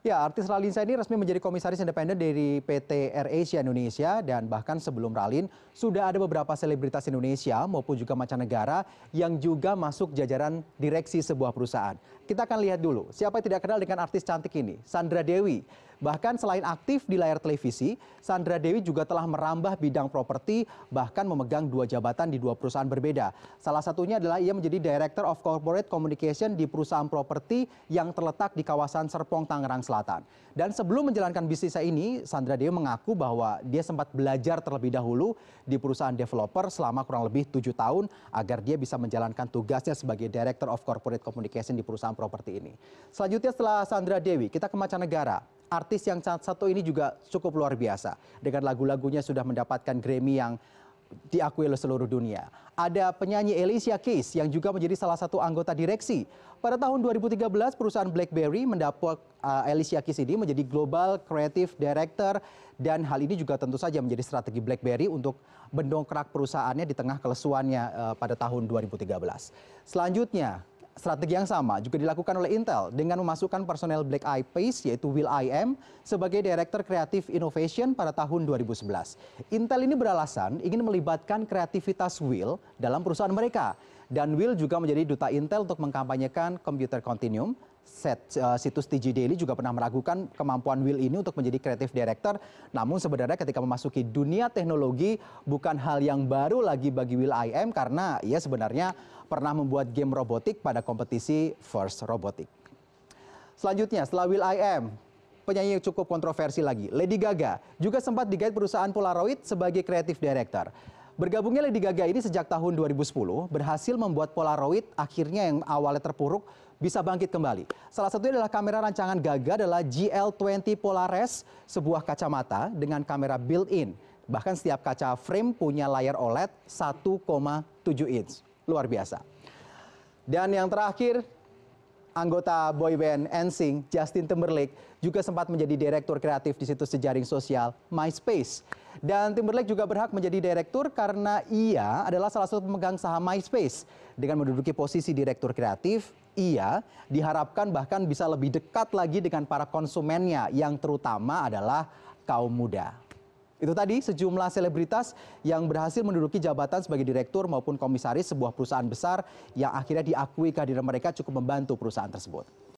Ya, artis Ralinsa ini resmi menjadi komisaris independen dari PT AirAsia Indonesia dan bahkan sebelum Ralin sudah ada beberapa selebritas Indonesia maupun juga mancanegara yang juga masuk jajaran direksi sebuah perusahaan. Kita akan lihat dulu siapa yang tidak kenal dengan artis cantik ini, Sandra Dewi. Bahkan selain aktif di layar televisi, Sandra Dewi juga telah merambah bidang properti bahkan memegang dua jabatan di dua perusahaan berbeda. Salah satunya adalah ia menjadi Director of Corporate Communication di perusahaan properti yang terletak di kawasan Serpong, Tangerang Selatan. Dan sebelum menjalankan bisnisnya ini, Sandra Dewi mengaku bahwa dia sempat belajar terlebih dahulu di perusahaan developer selama kurang lebih 7 tahun agar dia bisa menjalankan tugasnya sebagai Director of Corporate Communication di perusahaan properti ini. Selanjutnya setelah Sandra Dewi, kita ke mancanegara. Artis yang satu ini juga cukup luar biasa. Dengan lagu-lagunya sudah mendapatkan Grammy yang diakui oleh seluruh dunia. Ada penyanyi Alicia Keys yang juga menjadi salah satu anggota direksi. Pada tahun 2013, perusahaan BlackBerry mendapat Alicia Keys ini menjadi Global Creative Director dan hal ini juga tentu saja menjadi strategi BlackBerry untuk mendongkrak perusahaannya di tengah kelesuannya pada tahun 2013. Selanjutnya, strategi yang sama juga dilakukan oleh Intel dengan memasukkan personel Black Eyed Peas yaitu will.i.am sebagai Director Creative Innovation pada tahun 2011. Intel ini beralasan ingin melibatkan kreativitas Will dalam perusahaan mereka. Dan Will juga menjadi duta Intel untuk mengkampanyekan Computer Continuum. Situs TG Daily juga pernah meragukan kemampuan Will ini untuk menjadi Creative Director. Namun sebenarnya ketika memasuki dunia teknologi bukan hal yang baru lagi bagi will.i.am karena ia sebenarnya pernah membuat game robotik pada kompetisi First Robotic. Selanjutnya setelah will.i.am, penyanyi yang cukup kontroversi lagi, Lady Gaga juga sempat digait perusahaan Polaroid sebagai Creative Director. Bergabungnya Lady Gaga ini sejak tahun 2010 berhasil membuat Polaroid akhirnya yang awalnya terpuruk bisa bangkit kembali. Salah satunya adalah kamera rancangan Gaga adalah GL20 Polares, sebuah kacamata dengan kamera built-in. Bahkan setiap kaca frame punya layar OLED 1,7 inch. Luar biasa. Dan yang terakhir, anggota boyband NSYNC, Justin Timberlake, juga sempat menjadi direktur kreatif di situs jejaring sosial MySpace. Dan Timberlake juga berhak menjadi direktur karena ia adalah salah satu pemegang saham MySpace. Dengan menduduki posisi direktur kreatif, ia diharapkan bahkan bisa lebih dekat lagi dengan para konsumennya yang terutama adalah kaum muda. Itu tadi sejumlah selebritas yang berhasil menduduki jabatan sebagai direktur maupun komisaris sebuah perusahaan besar yang akhirnya diakui kehadiran mereka cukup membantu perusahaan tersebut.